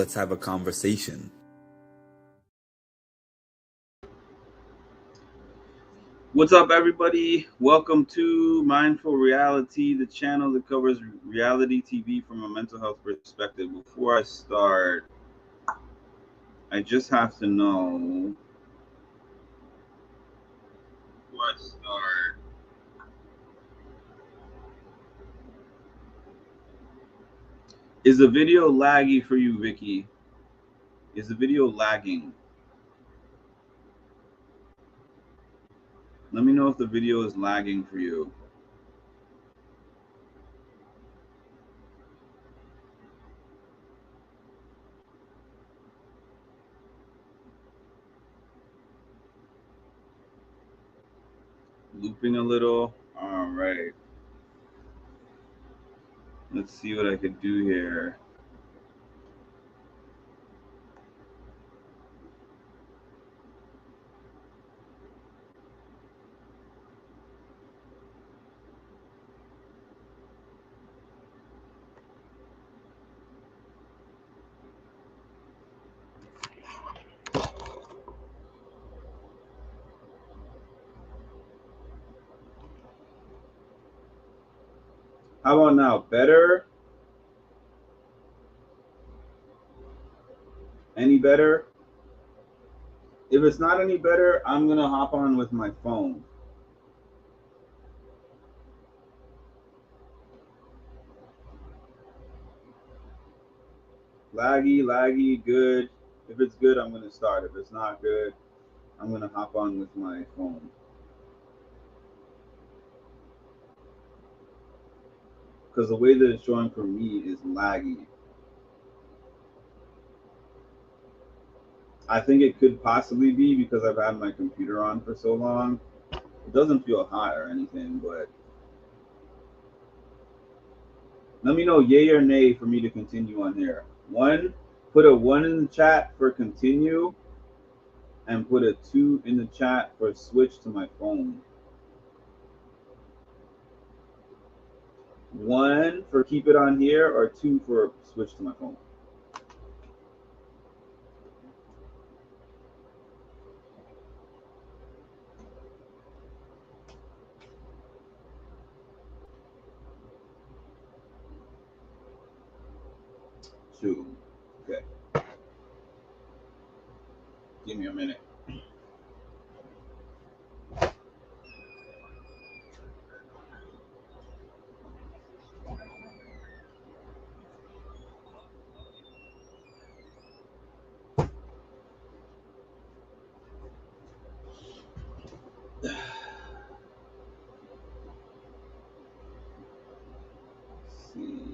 Let's have a conversation. What's up, everybody? Welcome to Mindful Reality, the channel that covers reality TV from a mental health perspective. Before I start, I just have to know. Is the video laggy for you, Vicky? Is the video lagging? Let me know if the video is lagging for you. Looping a little. All right. Let's see what I could do here. How about now? Better? Any better? If it's not any better, I'm gonna hop on with my phone. Laggy, good. If it's good, I'm gonna start. If it's not good, I'm gonna hop on with my phone. Because the way that it's showing for me is laggy. I think it could possibly be because I've had my computer on for so long. It doesn't feel hot or anything, but let me know yay or nay for me to continue on here. Put a 1 in the chat for continue, and put a 2 in the chat for switch to my phone. 1 for keep it on here, or 2 for switch to my phone. Two. Okay. Give me a minute. See.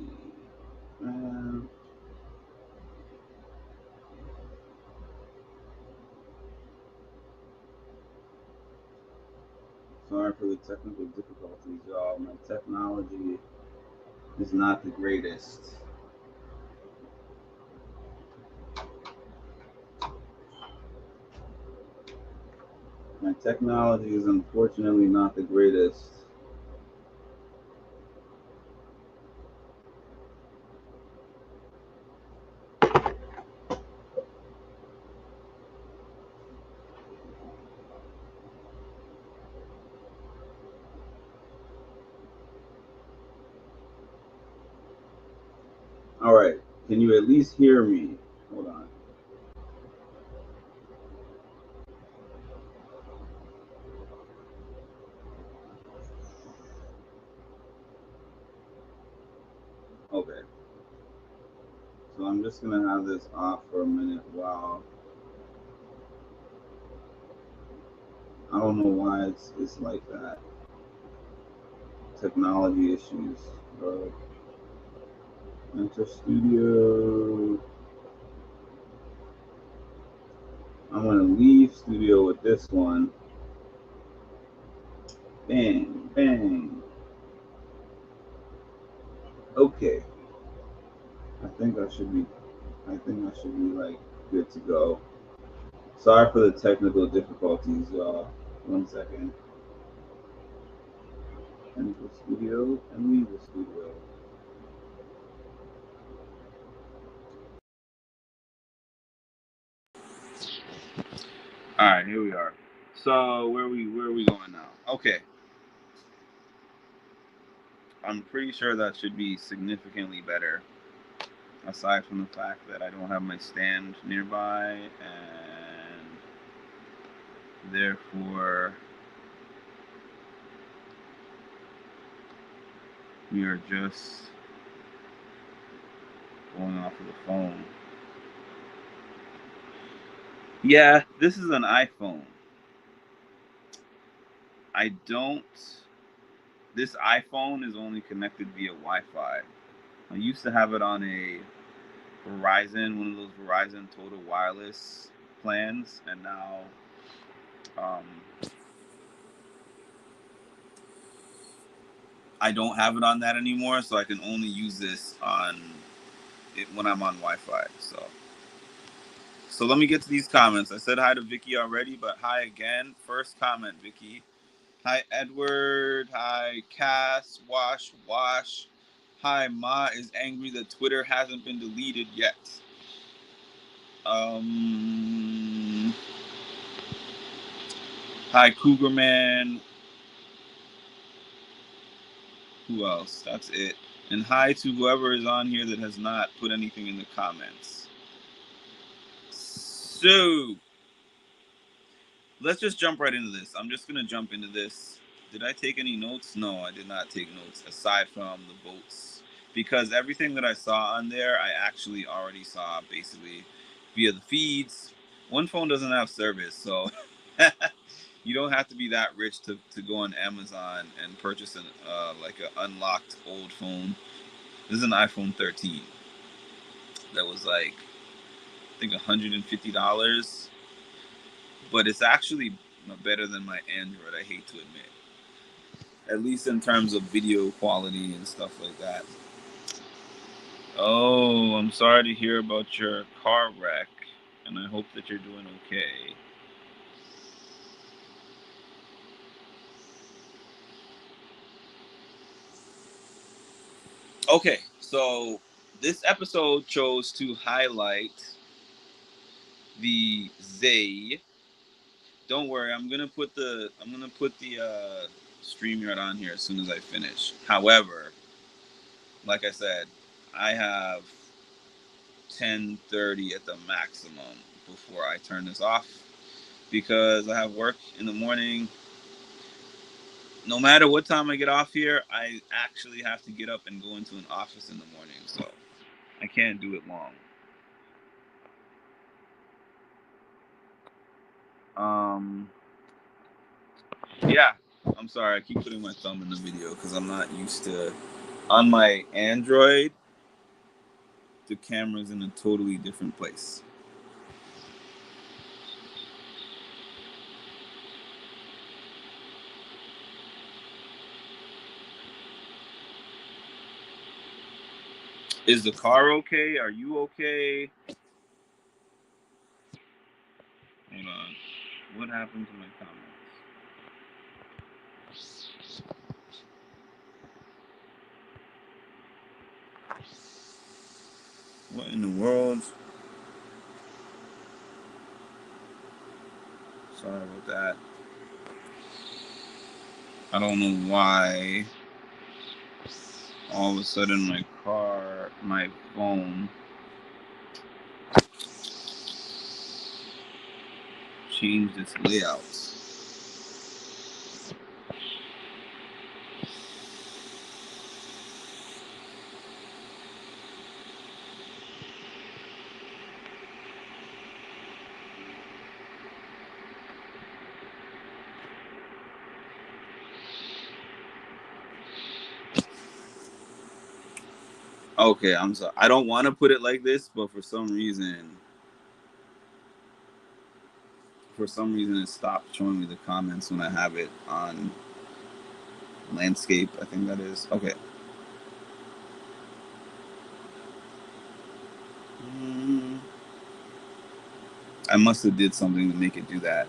Sorry for the technical difficulties, y'all. My technology is not the greatest. My technology is unfortunately not the greatest. All right. Can you at least hear me? Hold on. Okay. So I'm just going to have this off for a minute while. I don't know why it's like that. Technology issues. Enter studio. I'm going to leave studio with this one. Bang, bang. Okay. I think I should be like good to go. Sorry for the technical difficulties, y'all. 1 second. Enter studio and leave the studio. All right, here we are. So where are we going now? Okay, I'm pretty sure that should be significantly better. Aside from the fact that I don't have my stand nearby, and therefore we are just going off of the phone. Yeah, this is an iPhone. I don't. This iPhone is only connected via Wi-Fi. I used to have it on a Verizon, one of those Verizon Total Wireless plans, and now um, I don't have it on that anymore. So I can only use this on it when I'm on Wi-Fi. So let me get to these comments. I said hi to Vicky already, but hi again. First comment, Vicky. Hi, Edward. Hi, Cass. Wash. Hi, Ma is angry that Twitter hasn't been deleted yet. Hi, Cougarman. Who else? That's it. And hi to whoever is on here that has not put anything in the comments. So, let's just jump right into this. I'm just going to jump into this. Did I take any notes? No, I did not take notes aside from the votes. Because everything that I saw on there, I actually already saw basically via the feeds. One phone doesn't have service, so you don't have to be that rich to go on Amazon and purchase like an unlocked old phone. This is an iPhone 13 that was like, I think $150, but it's actually better than my Android. I hate to admit, at least in terms of video quality and stuff like that. Oh, I'm sorry to hear about your car wreck, and I hope that you're doing okay. Okay, so this episode chose to highlight the Zay. Don't worry, I'm gonna put the StreamYard on here as soon as I finish. However, like I said, I have 10:30 at the maximum before I turn this off because I have work in the morning. No matter what time I get off here, I actually have to get up and go into an office in the morning, so I can't do it long. Um, yeah, I'm sorry. I keep putting my thumb in the video because I'm not used to. On my Android, the camera's in a totally different place. Is the car okay? Are you okay? Hold on. What happened to my comments? What in the world? Sorry about that. I don't know why all of a sudden my phone changed its layout. Okay, I'm sorry. I don't want to put it like this, but for some reason it stopped showing me the comments when I have it on landscape. I think that is okay. Mm, I must have did something to make it do that.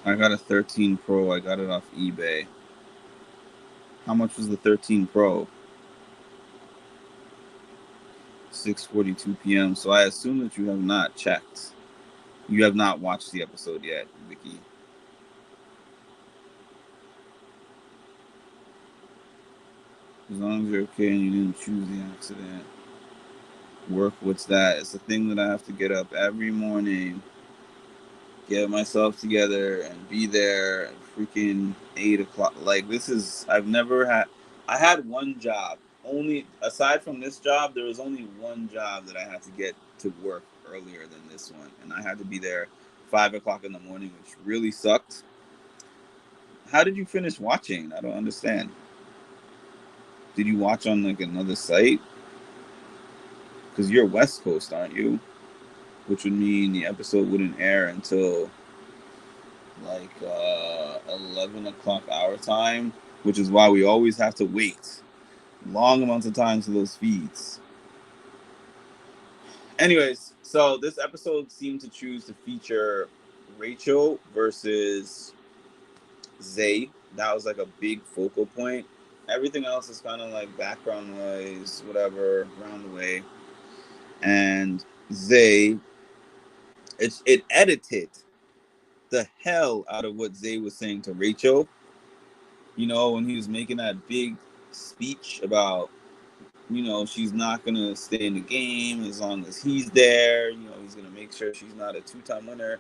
I got a 13 Pro. I got it off eBay. How much was the 13 Pro? 6:42 p.m. So I assume that you have not checked. You have not watched the episode yet, Vicky. As long as you're okay and you didn't choose the accident. Work, what's that? It's a thing that I have to get up every morning, get myself together, and be there at freaking 8 o'clock. Like, this is, I had one job. Only, aside from this job, there was only one job that I had to get to work earlier than this one. And I had to be there 5 o'clock in the morning, which really sucked. How did you finish watching? I don't understand. Did you watch on like another site? Because you're West Coast, aren't you? Which would mean the episode wouldn't air until like 11 o'clock our time, which is why we always have to wait long amounts of time to those feeds. Anyways, so this episode seemed to choose to feature Rachel versus Zay. That was like a big focal point. Everything else is kind of like background noise, whatever, around the way. And Zay, it edited the hell out of what Zay was saying to Rachel. You know, when he was making that big speech about, you know, she's not going to stay in the game as long as he's there. You know, he's going to make sure she's not a two-time winner.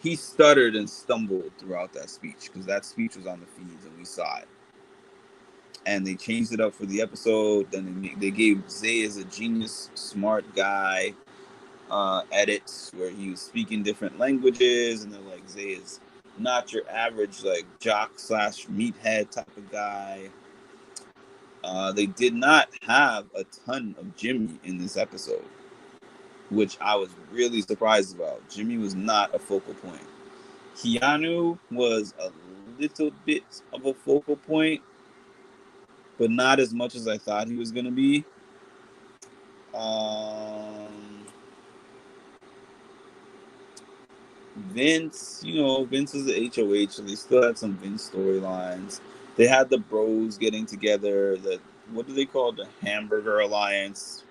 He stuttered and stumbled throughout that speech because that speech was on the feeds and we saw it. And they changed it up for the episode. Then they gave Zay as a genius, smart guy edits where he was speaking different languages. And they're like, Zay is not your average like jock / meathead type of guy. They did not have a ton of Jimmy in this episode, which I was really surprised about. Jimmy was not a focal point. Keanu was a little bit of a focal point, but not as much as I thought he was going to be. Vince, you know, Vince was the HOH, so they still had some Vince storylines. They had the bros getting together. What do they call it? The Hamburger Alliance,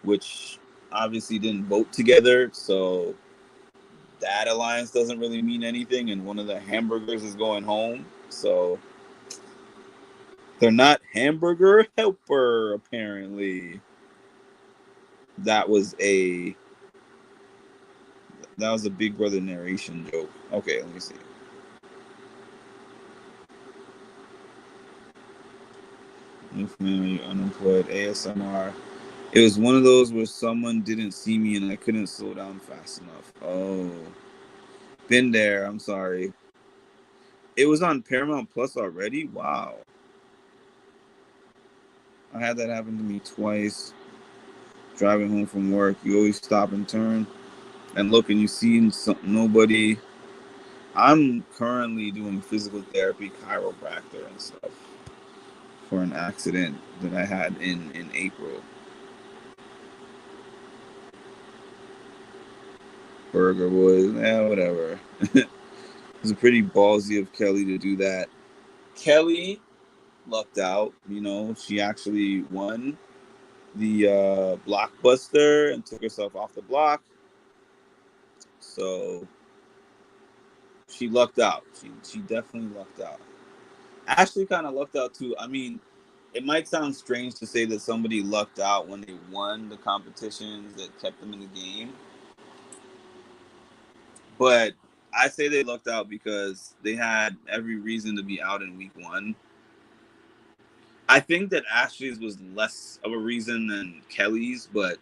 which obviously didn't vote together, so that alliance doesn't really mean anything, and one of the hamburgers is going home, so they're not hamburger helper, apparently. That was a Big Brother narration joke. Okay, let me see. New family, unemployed, ASMR. It was one of those where someone didn't see me and I couldn't slow down fast enough. Oh. Been there, I'm sorry. It was on Paramount Plus already? Wow. I had that happen to me twice. Driving home from work, you always stop and turn and look and you see nobody. I'm currently doing physical therapy, chiropractor and stuff for an accident that I had in April. Burger Boys, whatever. It was pretty ballsy of Kelly to do that. Kelly lucked out, you know, she actually won the blockbuster and took herself off the block. So she lucked out. She definitely lucked out. Ashley kind of lucked out too. I mean, it might sound strange to say that somebody lucked out when they won the competitions that kept them in the game, but I say they lucked out because they had every reason to be out in week one. I think that Ashley's was less of a reason than Kelly's, but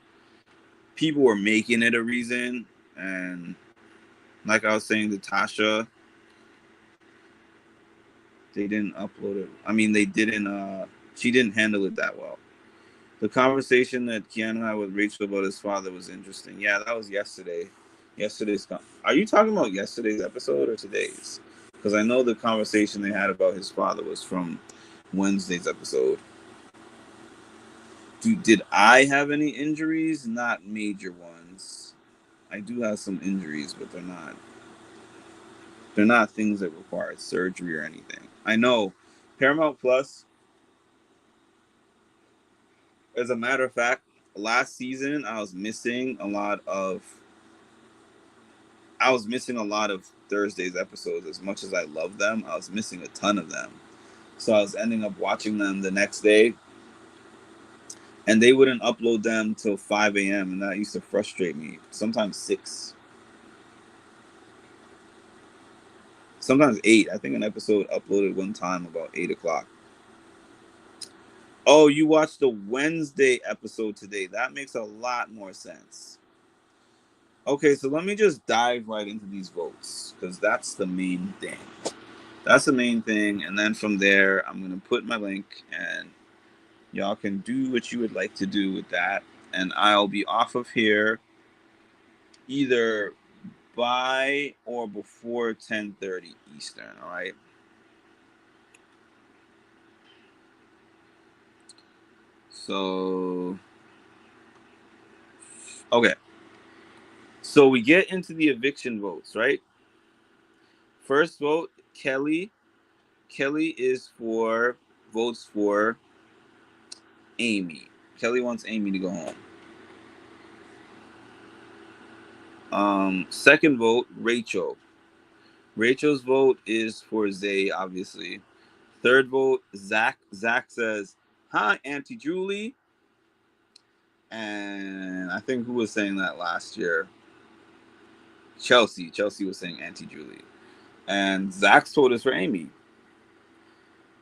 people were making it a reason. And like I was saying to Tasha, they didn't upload it. I mean, they didn't, she didn't handle it that well. The conversation that Keanu had with Rachel about his father was interesting. Yeah, that was yesterday. Are you talking about yesterday's episode or today's? Because I know the conversation they had about his father was from Wednesday's episode. Did I have any injuries? Not major ones. I do have some injuries, but they're not things that require surgery or anything. I know Paramount Plus, as a matter of fact, last season I was missing a lot of Thursday's episodes. As much as I love them, I was missing a ton of them. So I was ending up watching them the next day, and they wouldn't upload them till 5 a.m. and that used to frustrate me. Sometimes 6, sometimes 8. I think an episode uploaded one time about 8 o'clock. Oh, you watched the Wednesday episode today. That makes a lot more sense. Okay, so let me just dive right into these votes because that's the main thing. That's the main thing. And then from there, I'm going to put my link and y'all can do what you would like to do with that. And I'll be off of here either by or before 10:30 Eastern, all right? So, okay. So we get into the eviction votes, right? First vote, Kelly. Kelly is for votes for Amy. Kelly wants Amy to go home. Second vote, Rachel. Rachel's vote is for Zay, obviously. Third vote, Zach. Zach says, "Hi, Auntie Julie." And I think who was saying that last year? Chelsea. Chelsea was saying Auntie Julie. And Zach's vote is for Amy.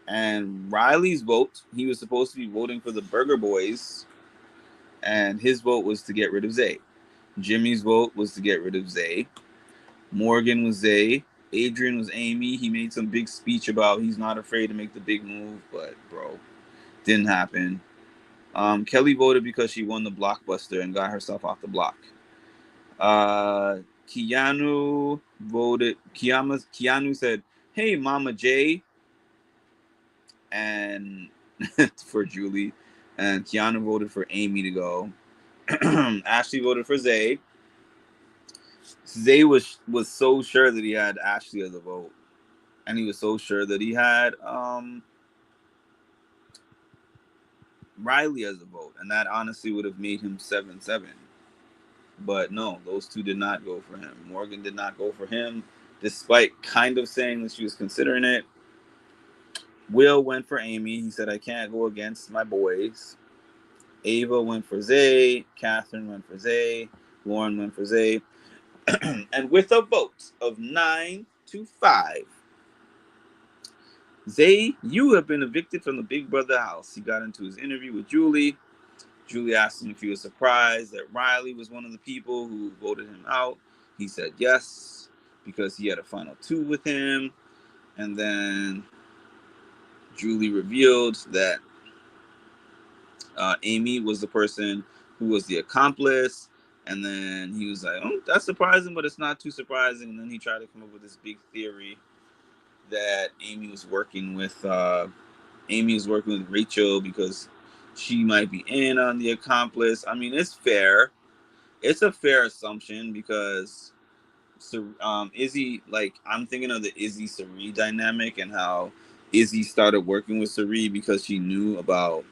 And Riley's vote, he was supposed to be voting for the Burger Boys, and his vote was to get rid of Zay. Jimmy's vote was to get rid of Zay. Morgan was Zay. Adrian was Amy. He made some big speech about he's not afraid to make the big move, but bro, didn't happen. Kelly voted because she won the blockbuster and got herself off the block. Keanu voted. Keanu said, "Hey, Mama J," and for Julie, and Keanu voted for Amy to go. Ashley voted for Zay. Zay was so sure that he had Ashley as a vote, and he was so sure that he had Riley as a vote, and that honestly would have made him 7-7. But no, those two did not go for him. Morgan did not go for him, despite kind of saying that she was considering it. Will went for Amy. He said, "I can't go against my boys." Ava went for Zay. Catherine went for Zay. Lauren went for Zay. And with a vote of 9-5, Zay, you have been evicted from the Big Brother house. He got into his interview with Julie. Julie asked him if he was surprised that Riley was one of the people who voted him out. He said yes, because he had a final 2 with him. And then Julie revealed that Amy was the person who was the accomplice. And then he was like, "Oh, that's surprising, but it's not too surprising." And then he tried to come up with this big theory that Amy was working with Rachel because she might be in on the accomplice. I mean, it's fair. It's a fair assumption because Izzy, like, I'm thinking of the Izzy Sari dynamic and how Izzy started working with Sari because she knew about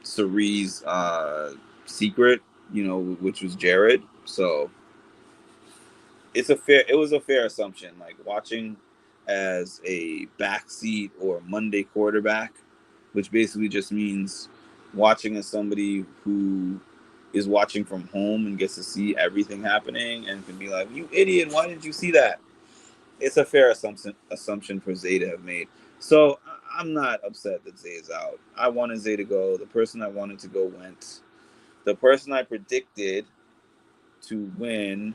Sari's secret, which was Jared. So it was a fair assumption. Like, watching as a backseat or Monday quarterback, which basically just means watching as somebody who is watching from home and gets to see everything happening and can be like, "You idiot, why didn't you see that?" It's a fair assumption for Zay to have made. So I'm not upset that Zay is out. I wanted Zay to go. The person I wanted to go went. The person I predicted to win.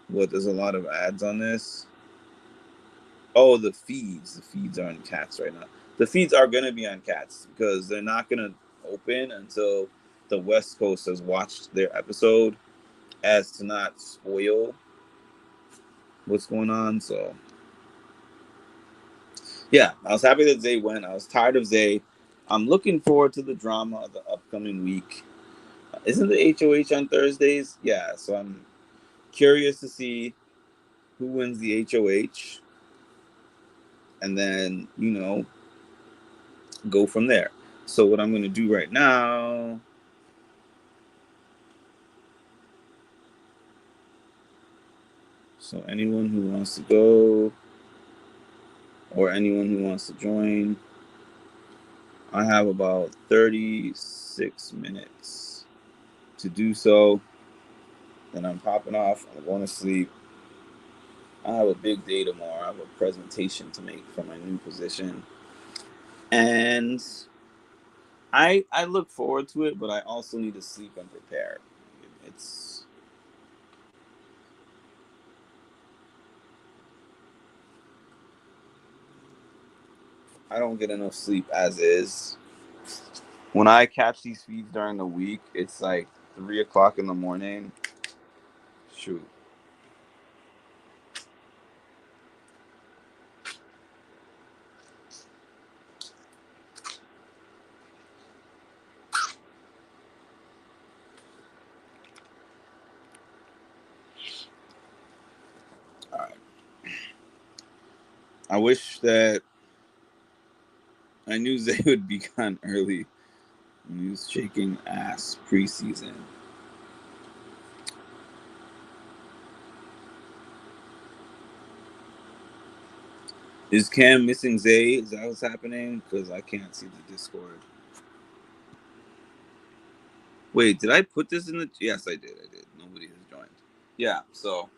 What? There's a lot of ads on this. Oh, the feeds. The feeds are on Cats right now. The feeds are going to be on Cats because they're not going to open until the West Coast has watched their episode, as to not spoil what's going on. So, yeah, I was happy that Zay went. I was tired of Zay. I'm looking forward to the drama of the upcoming week. Isn't the HOH on Thursdays? Yeah, so I'm curious to see who wins the HOH. And then, go from there. So what I'm going to do right now, so anyone who wants to go or anyone who wants to join, I have about 36 minutes to do so. Then I'm popping off. I'm going to sleep. I have a big day tomorrow. I have a presentation to make for my new position. And I look forward to it, but I also need to sleep and prepare. It's I don't get enough sleep as is. When I catch these feeds during the week, it's like 3 o'clock in the morning. Shoot. All right. I wish that I knew Zay would be gone early when he was shaking ass preseason. Is Cam missing Zay? Is that what's happening? Because I can't see the Discord. Wait, did I put this in the? Yes, I did. I did. Nobody has joined. Yeah, so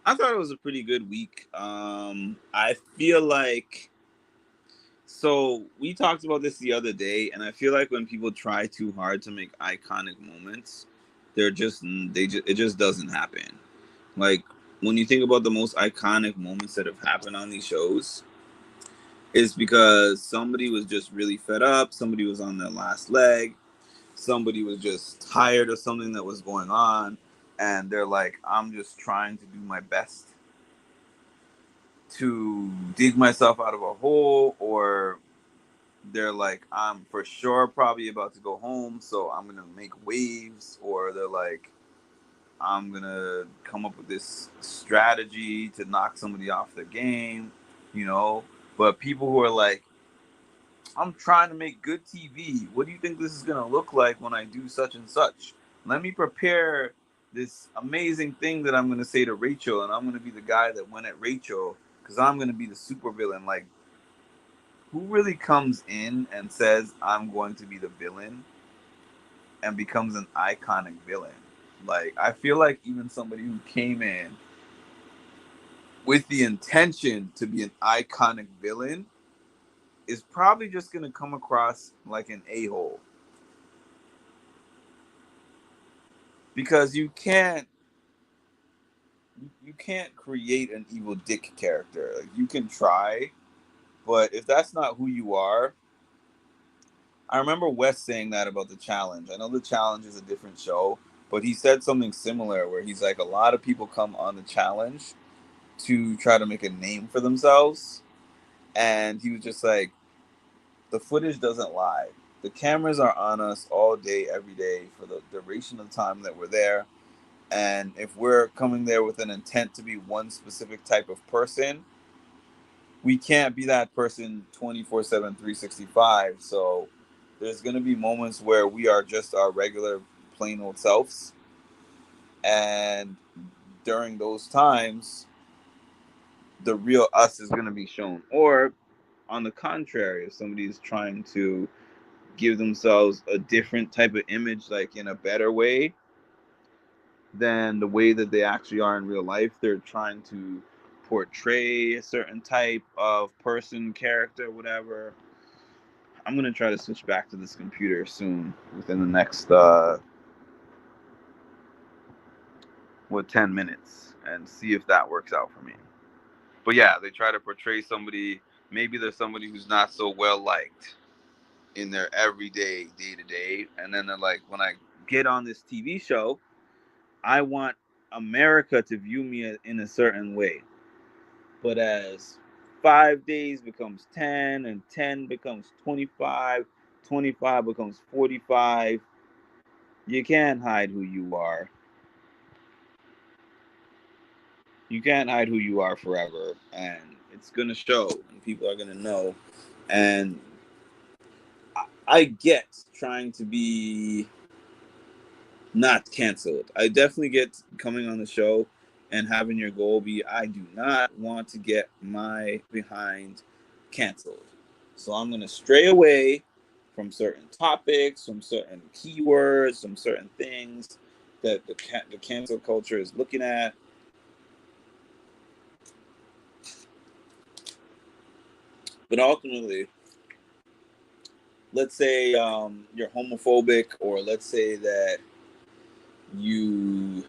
I thought it was a pretty good week. I feel like so we talked about this the other day, and I feel like when people try too hard to make iconic moments, it just doesn't happen. Like when you think about the most iconic moments that have happened on these shows, is because somebody was just really fed up, somebody was on their last leg, somebody was just tired of something that was going on, and they're like, I'm just trying to do my best to dig myself out of a hole, or they're like, I'm for sure probably about to go home, so I'm gonna make waves, or they're like, I'm gonna come up with this strategy to knock somebody off the game, you know. But people who are like, I'm trying to make good TV. What do you think this is gonna look like when I do such and such? Let me prepare this amazing thing that I'm gonna say to Rachel, and I'm gonna be the guy that went at Rachel because I'm gonna be the supervillain. Like, who really comes in and says I'm going to be the villain and becomes an iconic villain? Like, I feel like even somebody who came in with the intention to be an iconic villain is probably just going to come across like an a-hole, because you can't create an evil dick character. Like, you can try, but if that's not who you are. I remember Wes saying that about the challenge. I know the challenge is a different show, but he said something similar where he's like, a lot of people come on the challenge to try to make a name for themselves, and he was just like, the footage doesn't lie. The cameras are on us all day, every day, for the duration of time that we're there. And if we're coming there with an intent to be one specific type of person, we can't be that person 24/7, 365. So there's going to be moments where we are just our regular, plain old selves. And during those times, the real us is going to be shown. Or on the contrary, if somebody is trying to give themselves a different type of image, like in a better way than the way that they actually are in real life, they're trying to portray a certain type of person, character, whatever. I'm gonna try to switch back to this computer soon, within the next 10 minutes, and see if that works out for me. But yeah, they try to portray somebody. Maybe there's somebody who's not so well liked in their everyday, day to day, and then they're like, when I get on this TV show, I want America to view me in a certain way. But as 5 days becomes 10, and 10 becomes 25, 25 becomes 45, you can't hide who you are. You can't hide who you are forever, and it's gonna show, and people are gonna know. And I get trying to be not canceled. I definitely get coming on the show and having your goal be, I do not want to get my behind canceled. So I'm going to stray away from certain topics, from certain keywords, from certain things that the cancel culture is looking at. But ultimately, let's say you're homophobic, or let's say that you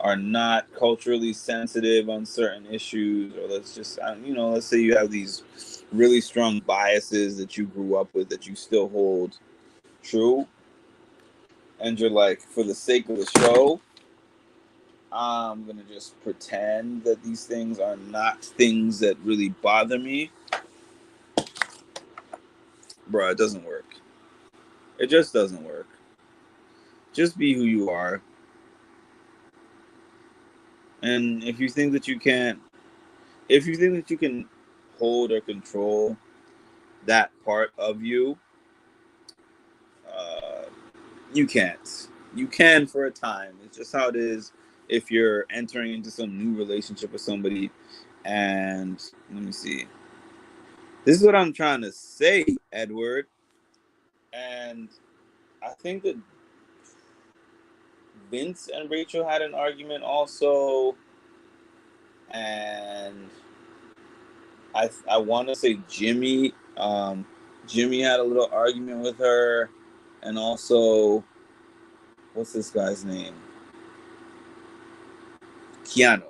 are not culturally sensitive on certain issues, or let's say you have these really strong biases that you grew up with that you still hold true, and you're like, for the sake of the show, I'm gonna just pretend that these things are not things that really bother me. Bro, it doesn't work. It just doesn't work. Just be who you are. And if you think that you can hold or control that part of you, uh, you can't. You can for a time. It's just how it is if you're entering into some new relationship with somebody. And let me see. This is what I'm trying to say, Edward. And I think that Vince and Rachel had an argument also. And I want to say Jimmy. Jimmy had a little argument with her. And also, what's this guy's name? Keanu.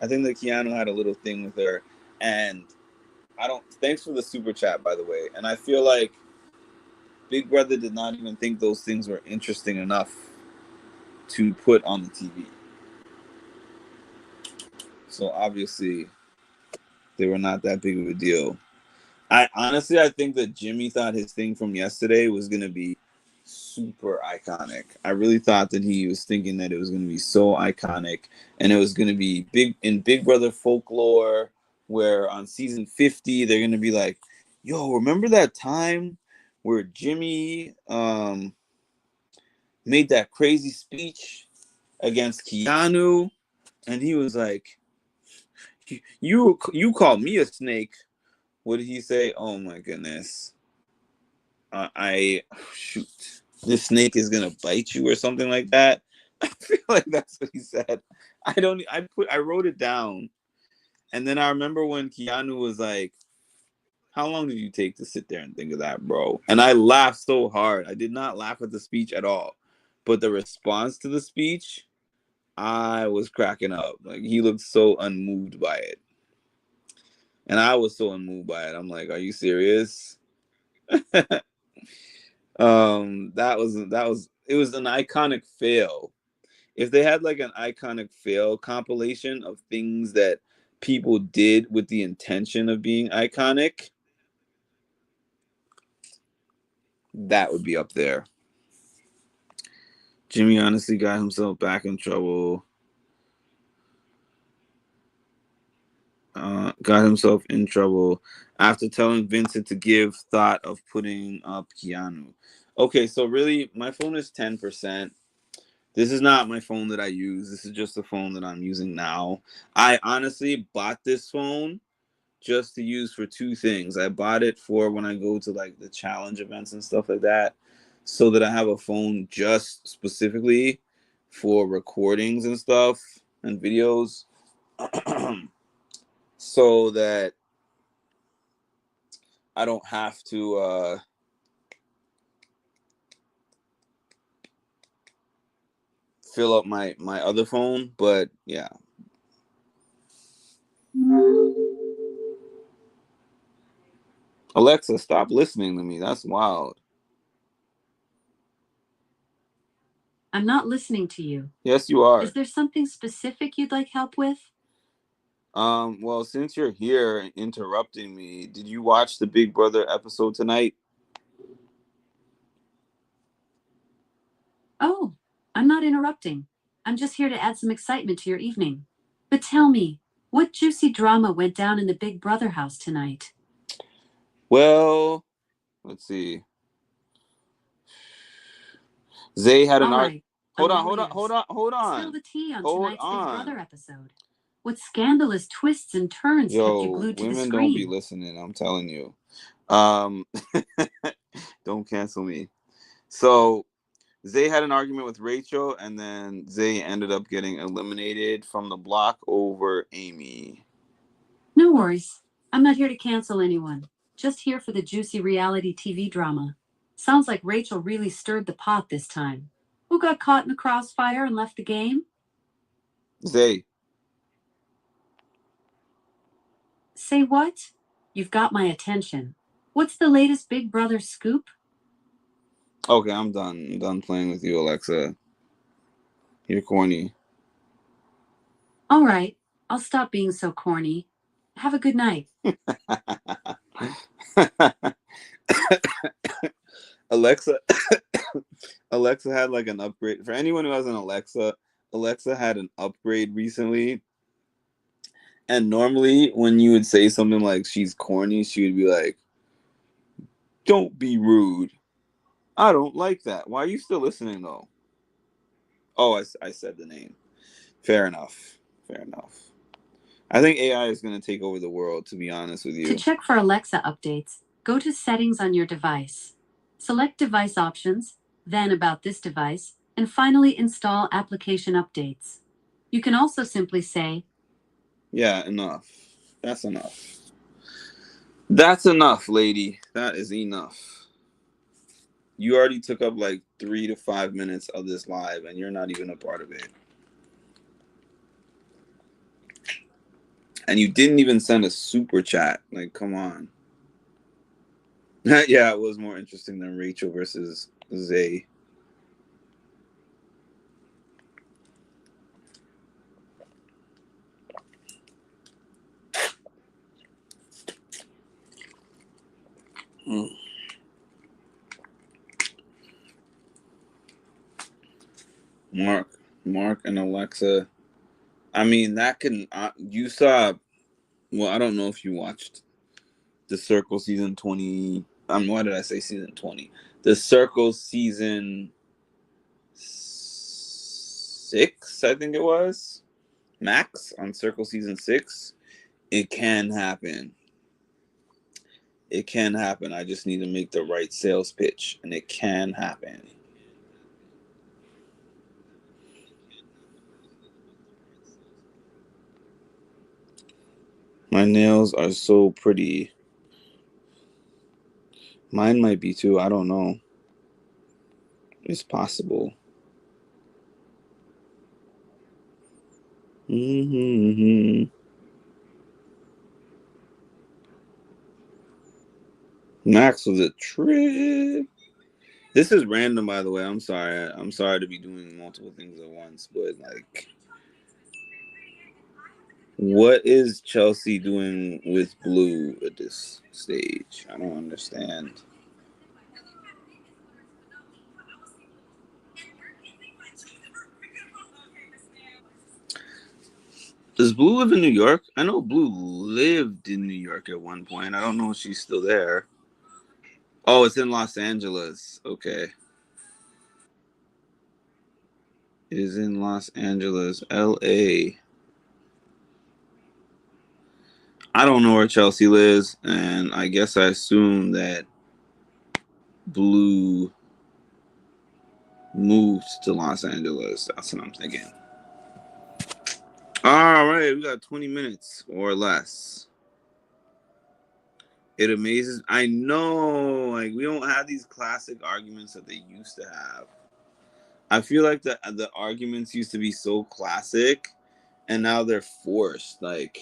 I think that Keanu had a little thing with her, and thanks for the super chat, by the way. And I feel like Big Brother did not even think those things were interesting enough to put on the TV. So obviously, they were not that big of a deal. I think that Jimmy thought his thing from yesterday was going to be super iconic. I really thought that he was thinking that it was going to be so iconic, and it was going to be big in Big Brother folklore, where on season 50 they're going to be like, yo, remember that time where Jimmy made that crazy speech against Keanu, and he was like, you call me a snake. What did he say? Oh my goodness. Shoot, this snake is gonna bite you or something like that. I feel like that's what he said. I wrote it down, and then I remember when Keanu was like, how long did you take to sit there and think of that, bro? And I laughed so hard. I did not laugh at the speech at all, but the response to the speech, I was cracking up. Like, he looked so unmoved by it, and I was so unmoved by it. I'm like, are you serious? It was an iconic fail. If they had like an iconic fail compilation of things that people did with the intention of being iconic, that would be up there. Jimmy honestly got himself back in trouble. Got himself in trouble after telling Vincent to give thought of putting up Keanu. Okay, so really, my phone is 10%. This is not my phone that I use. This is just the phone that I'm using now. I honestly bought this phone just to use for two things. I bought it for when I go to like the challenge events and stuff like that, so that I have a phone just specifically for recordings and stuff and videos. So that I don't have to fill up my other phone. But yeah. Alexa, stop listening to me. That's wild. I'm not listening to you. Yes, you are. Is there something specific you'd like help with? Well, since you're here interrupting me, did you watch the Big Brother episode tonight? Oh, I'm not interrupting. I'm just here to add some excitement to your evening. But tell me, what juicy drama went down in the Big Brother house tonight? Well, Let's see. Zay had an All art. right, the Hold on, hold on, hold lawyers. on, hold Spill on. the tea on Hold tonight's Big on. Brother episode. What scandalous twists and turns kept you Yo, glued to the women don't be screen? listening, I'm telling you. Um don't cancel me. So Zay had an argument with Rachel, and then Zay ended up getting eliminated from the block over Amy. No worries. I'm not here to cancel anyone. Just here for the juicy reality TV drama. Sounds like Rachel really stirred the pot this time. Who got caught in the crossfire and left the game? Zay. Say what? You've got my attention. What's the latest Big Brother scoop? Okay, I'm done. I'm done playing with you, Alexa. You're corny. All right, I'll stop being so corny. Have a good night. Alexa Alexa had like an upgrade. For anyone who has an Alexa, Alexa had an upgrade recently. And normally when you would say something like she's corny, she would be like, "Don't be rude. I don't like that. Why are you still listening though?" Oh, I said the name. Fair enough. Fair enough. I think AI is going to take over the world, to be honest with To you. check for Alexa updates, go to Settings on your device. Select Device Options, then About this device, and finally install Application Updates. You can also simply say, Yeah, enough. That's enough. That's enough, lady. That is enough. You already took up like 3 to 5 minutes of this live, and you're not even a part of it. And you didn't even send a super chat. Like, come on. Yeah, it was more interesting than Rachel versus Zay. Mm. Mark and Alexa. I mean, that can. You saw. Well, I don't know if you watched The Circle season 20. Why did I say season 20? The Circle season 6, I think it was. Max on Circle season 6. It can happen. It can happen. I just need to make the right sales pitch, and it can happen. My nails are so pretty. Mine might be too. I don't know. It's possible. Mm-hmm. Max was a trip. This is random, by the way. I'm sorry. I'm sorry to be doing multiple things at once, but like, what is Chelsea doing with Blue at this stage? I don't understand. Does Blue live in New York? I know Blue lived in New York at one point. I don't know if she's still there. Oh, it's in Los Angeles. Okay. It is in Los Angeles, LA. I don't know where Chelsea lives, and I guess I assume that Blue moved to Los Angeles. That's what I'm thinking. All right, we got 20 minutes or less. It amazes. I know, like we don't have these classic arguments that they used to have. I feel like the arguments used to be so classic, and now they're forced. Like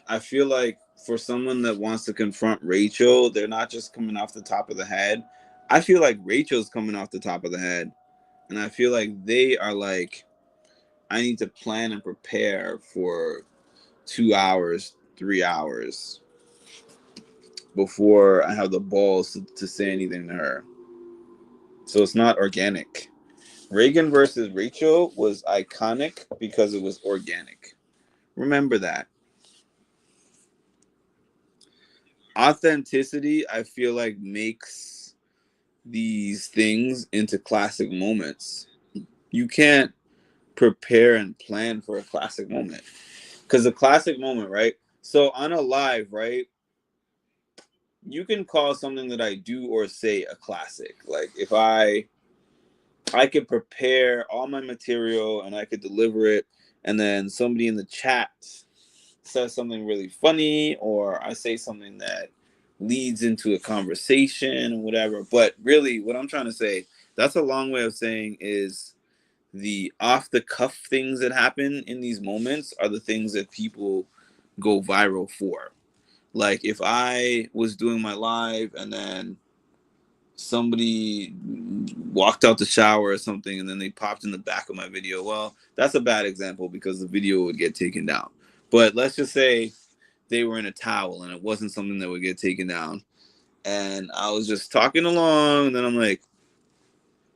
I feel like for someone that wants to confront Rachel, they're not just coming off the top of the head. I feel like Rachel's coming off the top of the head, and I feel like they are like, I need to plan and prepare for 2 hours, 3 hours before I have the balls to say anything to her. So it's not organic. Reagan versus Rachel was iconic because it was organic. Remember that. authenticity, I feel like, makes these things into classic moments. You can't prepare and plan for a classic moment, because a classic moment, right? So on a live, right, you can call something that I do or say a classic. Like if I could prepare all my material and I could deliver it, and then somebody in the chat says something really funny, or I say something that leads into a conversation or whatever. But really, what I'm trying to say, that's a long way of saying is the off the cuff things that happen in these moments are the things that people go viral for. Like if I was doing my live and then somebody walked out the shower or something and then they popped in the back of my video, well, that's a bad example because the video would get taken down. But let's just say they were in a towel and it wasn't something that would get taken down, and I was just talking along, and then I'm like,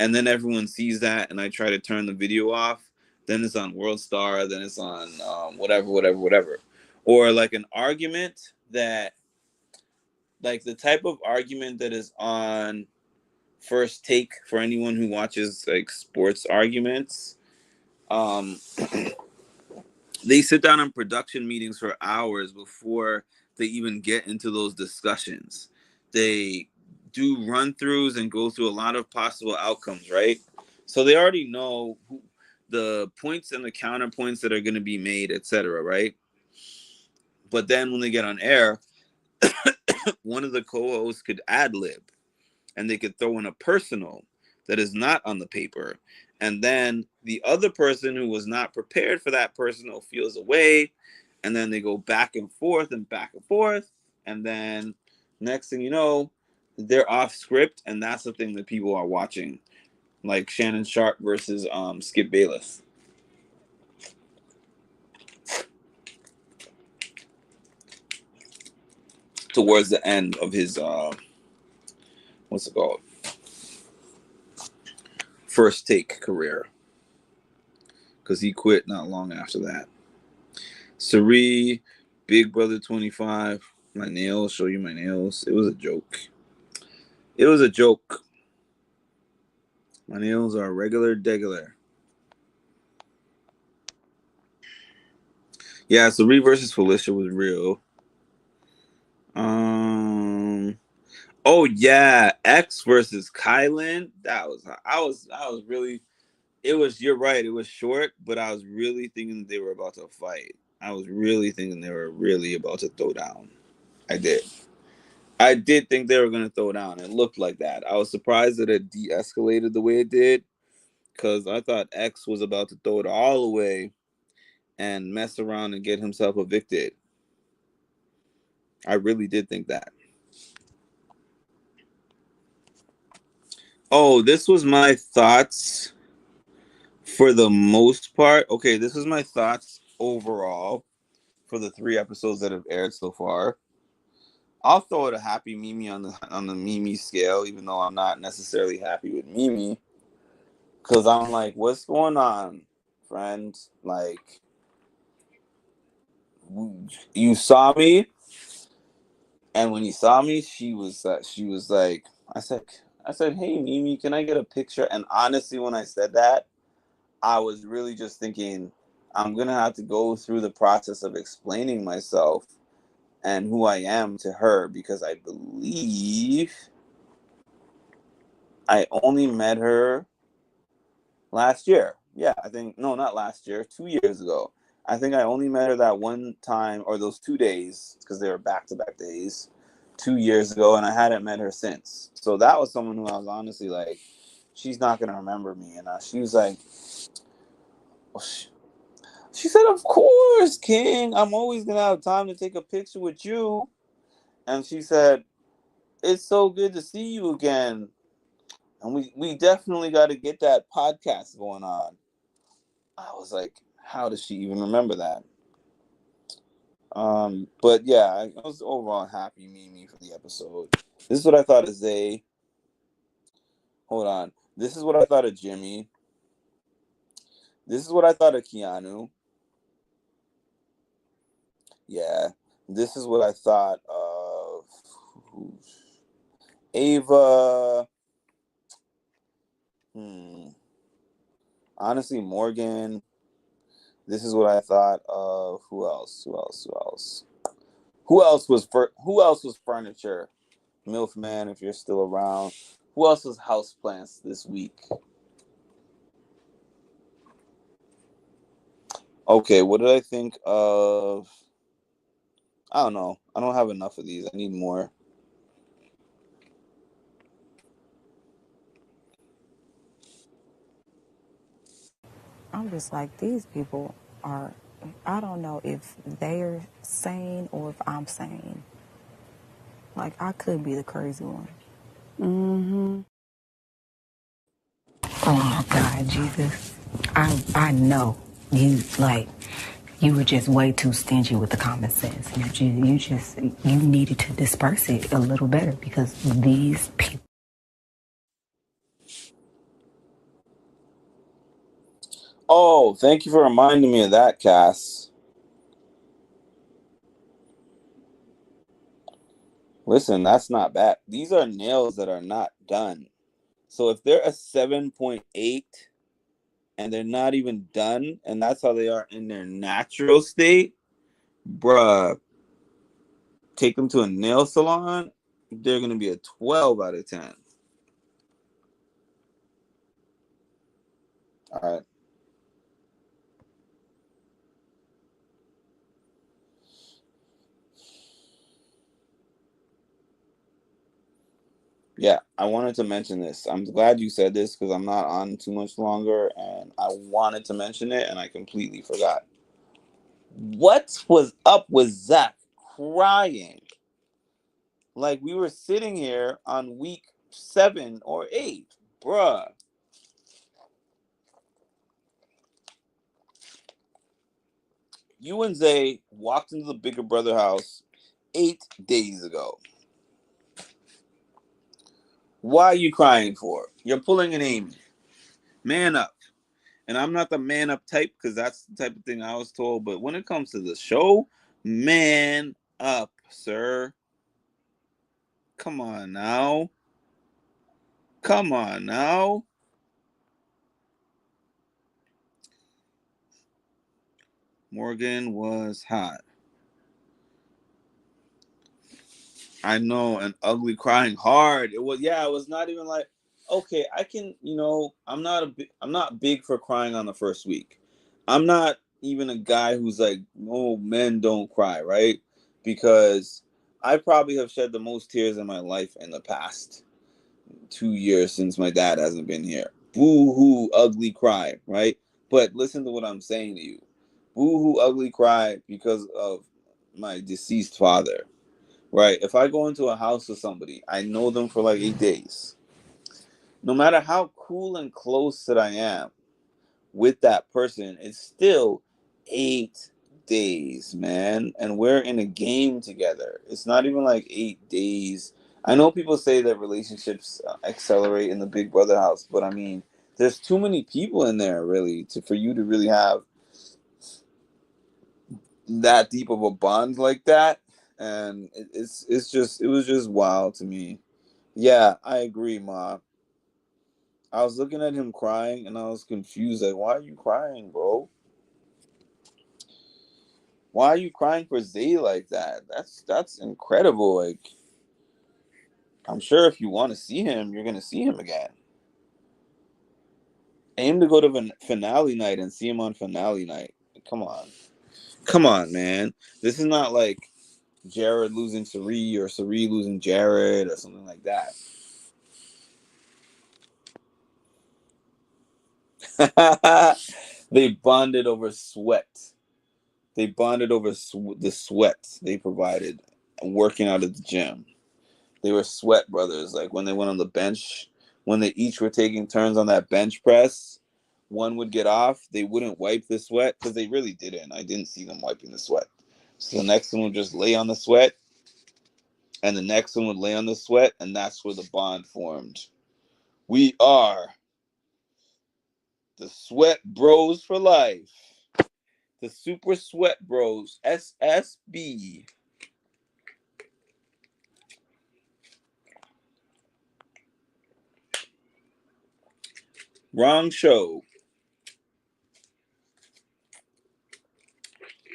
and then everyone sees that and I try to turn the video off, then it's on World Star, then it's on whatever. Or like an argument that, like the type of argument that is on First Take, for anyone who watches like sports arguments. um they sit down in production meetings for hours before they even get into those discussions. They do run throughs and go through a lot of possible outcomes, right? So they already know the points and the counterpoints that are going to be made, etc., right? But then when they get on air, one of the co-hosts could ad lib, and they could throw in a personal that is not on the paper. And then the other person who was not prepared for that personal feels away. And then they go back and forth and back and forth. And then next thing you know, they're off script. And that's the thing that people are watching. Like Shannon Sharp versus Skip Bayless. Towards the end of his, what's it called? First Take career. Because he quit not long after that. Sari, Big Brother 25, my nails, show you my nails. It was a joke. It was a joke. My nails are regular degular. Yeah, Sari versus Felicia was real. Oh yeah, X versus Kylan. I was really, it was, you're right, it was short, but I was really thinking that they were about to fight. I was really thinking they were really about to throw down. I did. I did think they were going to throw down. It looked like that. I was surprised that it de-escalated the way it did, because I thought X was about to throw it all away and mess around and get himself evicted. I really did think that. Oh, this was my thoughts for the most part. Okay, this was my thoughts overall for the 3 episodes that have aired so far. I'll throw it a happy Mimi on the Mimi scale, even though I'm not necessarily happy with Mimi. Because I'm like, what's going on, friend? Like, you saw me, and when you saw me, she was like, I said, hey, Mimi, can I get a picture? And honestly, when I said that, I was really just thinking, I'm going to have to go through the process of explaining myself and who I am to her, because I believe I only met her last year. Yeah, I think, no, not last year, 2 years ago. I think I only met her that one time, or those 2 days, because they were back-to-back days, 2 years ago, and I hadn't met her since. So that was someone who I was honestly like, she's not going to remember me. And she was like, oh, she said, of course, King, I'm always going to have time to take a picture with you. And she said, it's so good to see you again. And we definitely got to get that podcast going on. I was like, how does she even remember that? But yeah, I was overall happy, Mimi, for the episode. This is what I thought of Zay. Hold on. This is what I thought of Jimmy. This is what I thought of Keanu. Yeah. This is what I thought of. Ava. Honestly, Morgan. This is what I thought of. Who else? Who else was furniture? MILF Man, if you're still around. Who else was houseplants this week? Okay, what did I think of? I don't know. I don't have enough of these. I need more. I'm just like, these people are, I don't know if they're sane or if I'm sane. Like, I could be the crazy one. Oh my God, Jesus. I know you were just way too stingy with the common sense. You needed to disperse it a little better because these people. Oh, thank you for reminding me of that, Cass. Listen, that's not bad. These are nails that are not done. So if they're a 7.8 and they're not even done, and that's how they are in their natural state, bruh, take them to a nail salon, they're going to be a 12 out of 10. All right. Yeah, I wanted to mention this. I'm glad you said this because I'm not on too much longer, and I wanted to mention it, and I completely forgot. What was up with Zach crying? Like we were sitting here on week 7 or 8, bruh. You and Zay walked into the bigger brother house 8 days ago. Why are you crying for? You're pulling an Amy. Man up. And I'm not the man up type because that's the type of thing I was told. But when it comes to the show, man up, sir. Come on now. Come on now. Morgan was hot. I know, and ugly crying hard. It was not even like, okay, I can, I'm not big for crying on the first week. I'm not even a guy who's like, oh, men don't cry, right? Because I probably have shed the most tears in my life in the past 2 years since my dad hasn't been here. Boo hoo, ugly cry, right? But listen to what I'm saying to you. Boo hoo, ugly cry because of my deceased father. Right. If I go into a house with somebody, I know them for like 8 days. No matter how cool and close that I am with that person, it's still 8 days, man. And we're in a game together. It's not even like 8 days. I know people say that relationships accelerate in the Big Brother house, but I mean, there's too many people in there really for you to really have that deep of a bond like that. And it was just wild to me. Yeah, I agree, Ma. I was looking at him crying and I was confused. Like, why are you crying, bro? Why are you crying for Zay like that? That's incredible. Like, I'm sure if you want to see him, you're gonna see him again. Aim to go to finale night and see him on finale night. Come on, man. This is not like Jared losing Sari or Sari losing Jared or something like that. They bonded over sweat. They bonded over the sweat they provided and working out at the gym. They were sweat brothers. Like when they went on the bench, when they each were taking turns on that bench press, one would get off. They wouldn't wipe the sweat because they really didn't. I didn't see them wiping the sweat. So the next one would just lay on the sweat, and the next one would lay on the sweat, and that's where the bond formed. We are the Sweat Bros for life. The Super Sweat Bros, SSB. Wrong show.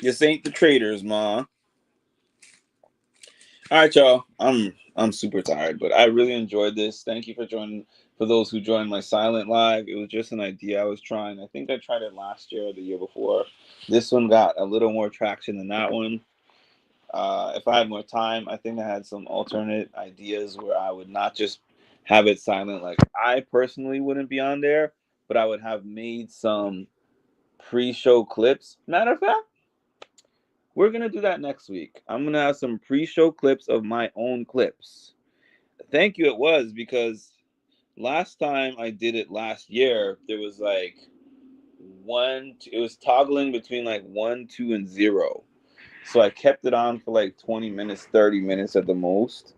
This ain't the traders, ma. All right, y'all. I'm super tired, but I really enjoyed this. Thank you for joining. For those who joined my silent live, it was just an idea I was trying. I think I tried it last year or the year before. This one got a little more traction than that one. If I had more time, I think I had some alternate ideas where I would not just have it silent. Like I personally wouldn't be on there, but I would have made some pre-show clips. Matter of fact, we're gonna do that next week. I'm gonna have some pre-show clips of my own clips. Thank you. It was because last time I did it last year, there was like it was toggling between like 1, 2, and 0. So I kept it on for like 20 minutes, 30 minutes at the most.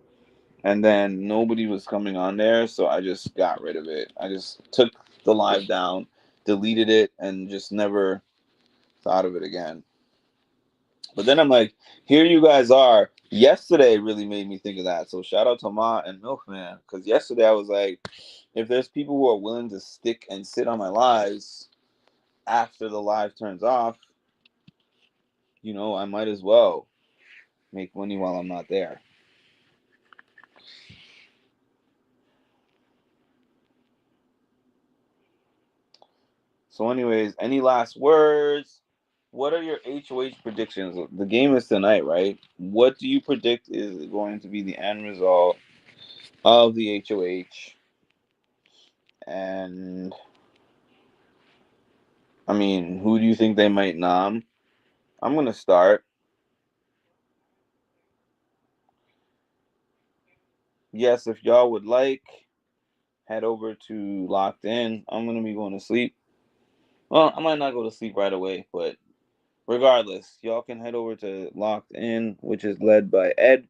And then nobody was coming on there. So I just got rid of it. I just took the live down, deleted it, and just never thought of it again. But then I'm like, here you guys are. Yesterday really made me think of that. So shout out to Ma and Milkman. Because yesterday I was like, if there's people who are willing to stick and sit on my lives after the live turns off, I might as well make money while I'm not there. So anyways, any last words? What are your HOH predictions? The game is tonight, right? What do you predict is going to be the end result of the HOH? And I mean, who do you think they might nom? I'm going to start. Yes, if y'all would like, head over to Locked In. I'm going to be going to sleep. Well, I might not go to sleep right away, but regardless, y'all can head over to Locked In, which is led by Ed,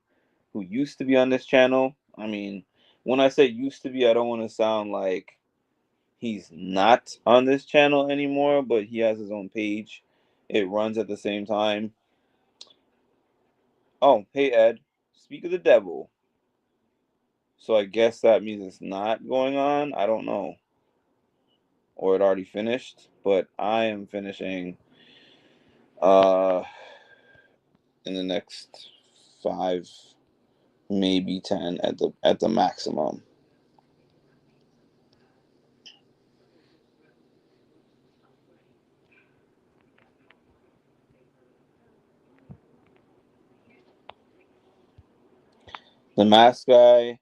who used to be on this channel. I mean, when I say used to be, I don't want to sound like he's not on this channel anymore, but he has his own page. It runs at the same time. Oh, hey, Ed. Speak of the devil. So I guess that means it's not going on. I don't know. Or it already finished. But I am finishing in the next 5, maybe 10 at the maximum. The mask guy,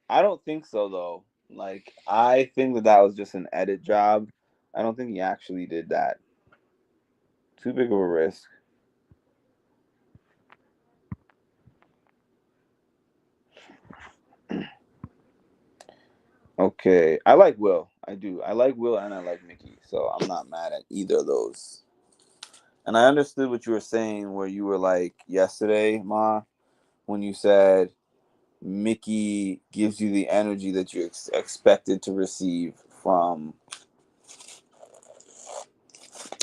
I don't think so though. Like I think that was just an edit job. I don't think he actually did that. Too big of a risk. Okay, I like Will. I do. I like Will and I like Mickey. So I'm not mad at either of those. And I understood what you were saying where you were like yesterday, Ma, when you said Mickey gives you the energy that you expected to receive from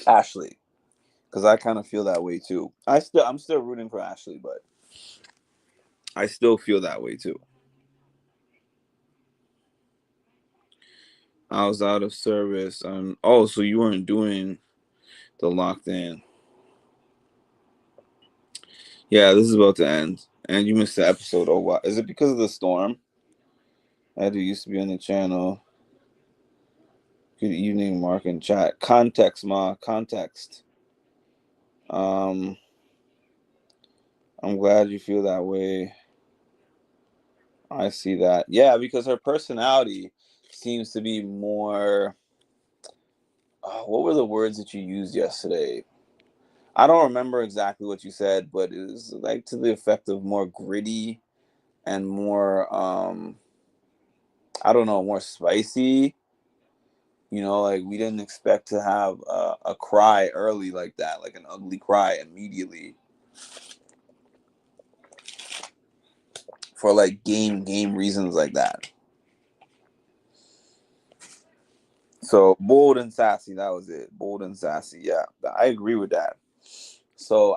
Ashley. Because I kind of feel that way too. I'm still rooting for Ashley, but I still feel that way too. I was out of service. Oh, so you weren't doing the Locked In. Yeah, this is about to end. And you missed the episode. Oh, wow. Is it because of the storm? I used to be on the channel. Good evening, Mark and chat. Context, Ma. Context. I'm glad you feel that way. I see that. Yeah, because her personality seems to be more. What were the words that you used yesterday? I don't remember exactly what you said, but it was like to the effect of more gritty and more, I don't know, more spicy. Like we didn't expect to have a cry early like that, like an ugly cry immediately for like game reasons like that. So bold and sassy, that was it. Bold and sassy, yeah, I agree with that. So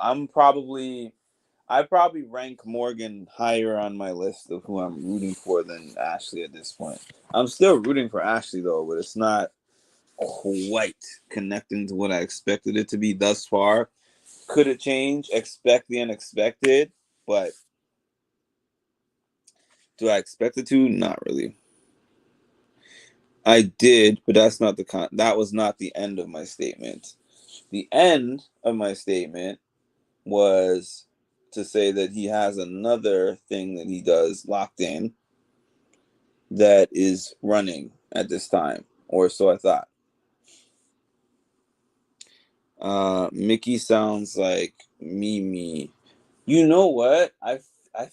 I probably rank Morgan higher on my list of who I'm rooting for than Ashley at this point. I'm still rooting for Ashley though, but it's not quite connecting to what I expected it to be thus far. Could it change? Expect the unexpected, but do I expect it to? Not really. I did, but that's not that was not the end of my statement. The end of my statement was to say that he has another thing that he does locked in that is running at this time, or so I thought. Mickey sounds like Mimi. You know what? I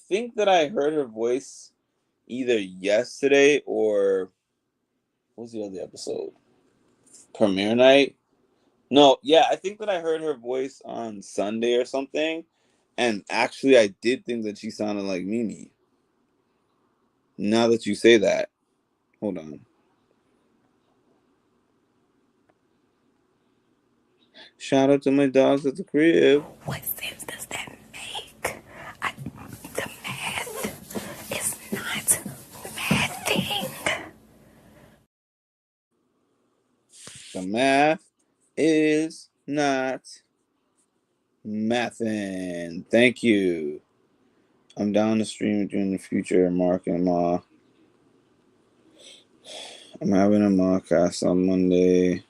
think that I heard her voice either yesterday or what was the other episode? Premiere night? No, yeah, I think that I heard her voice on Sunday or something. And actually I did think that she sounded like Mimi. Now that you say that. Hold on. Shout out to my dogs at the crib. What sense does that make? The math is not mathing. The math is not mathin'. Thank you. I'm down to stream with you in the future, Mark and Ma. I'm having a Marcast on Monday.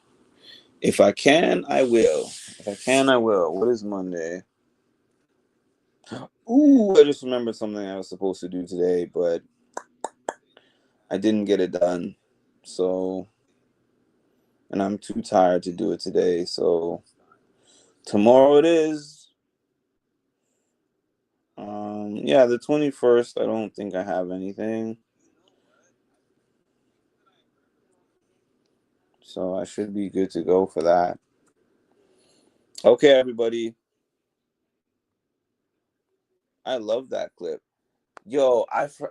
If I can, I will. If I can, I will. What is Monday? Ooh, I just remembered something I was supposed to do today, but I didn't get it done. So, and I'm too tired to do it today. So, tomorrow it is. Yeah, the 21st, I don't think I have anything. So I should be good to go for that. Okay, everybody. I love that clip. Yo,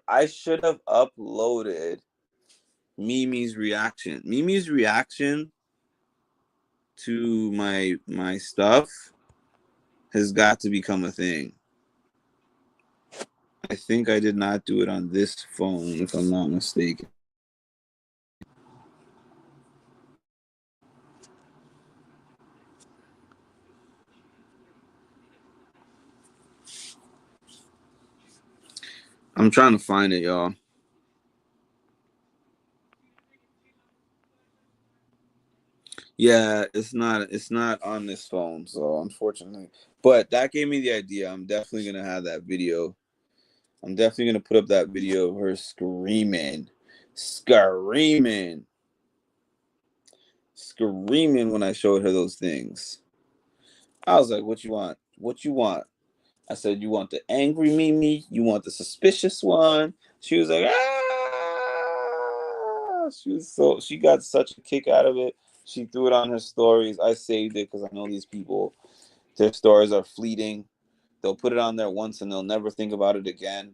I should have uploaded Mimi's reaction. Mimi's reaction to my stuff has got to become a thing. I think I did not do it on this phone, if I'm not mistaken. I'm trying to find it, y'all. Yeah, it's not on this phone, so unfortunately. But that gave me the idea. I'm definitely gonna have that video. I'm definitely gonna put up that video of her screaming when I showed her those things. I was like, what you want? What you want? I said, you want the angry Mimi? You want the suspicious one? She was like, ah! She got such a kick out of it. She threw it on her stories. I saved it because I know these people, their stories are fleeting. They'll put it on there once and they'll never think about it again.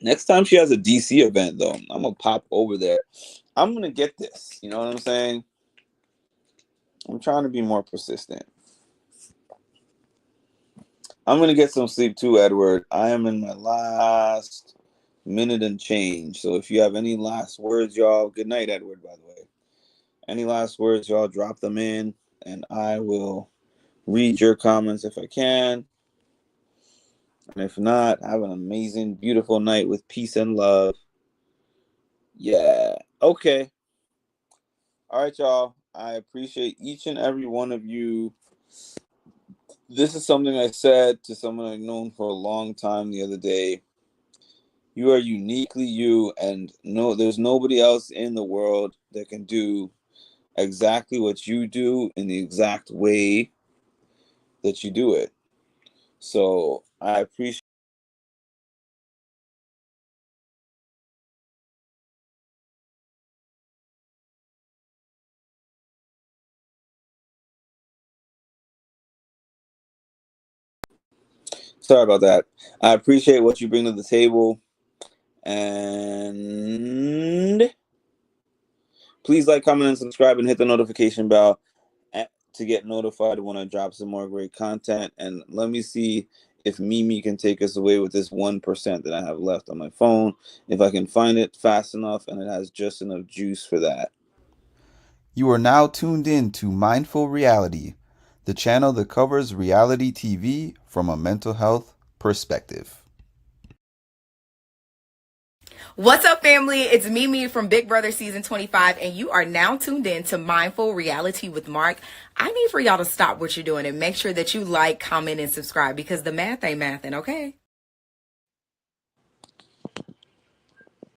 Next time she has a DC event, though, I'm going to pop over there. I'm going to get this. You know what I'm saying? I'm trying to be more persistent. I'm going to get some sleep too, Edward. I am in my last minute and change. So if you have any last words, y'all, good night, Edward, by the way. Any last words, y'all, drop them in, and I will read your comments if I can. And if not, have an amazing, beautiful night with peace and love. Yeah. Okay. All right, y'all. I appreciate each and every one of you. This is something I said to someone I've known for a long time the other day. You are uniquely you, and there's nobody else in the world that can do exactly what you do in the exact way that you do it. So I appreciate. Sorry about that. I appreciate what you bring to the table, and please like, comment, and subscribe, and hit the notification bell. to get notified when I drop some more great content. And let me see if Mimi can take us away with this 1% that I have left on my phone. If I can find it fast enough and it has just enough juice for that. You are now tuned in to Mindful Reality, the channel that covers reality TV from a mental health perspective. What's up, family? It's Mimi from Big Brother Season 25, and you are now tuned in to Mindful Reality with Mark. I need for y'all to stop what you're doing and make sure that you like, comment, and subscribe because the math ain't mathin', okay?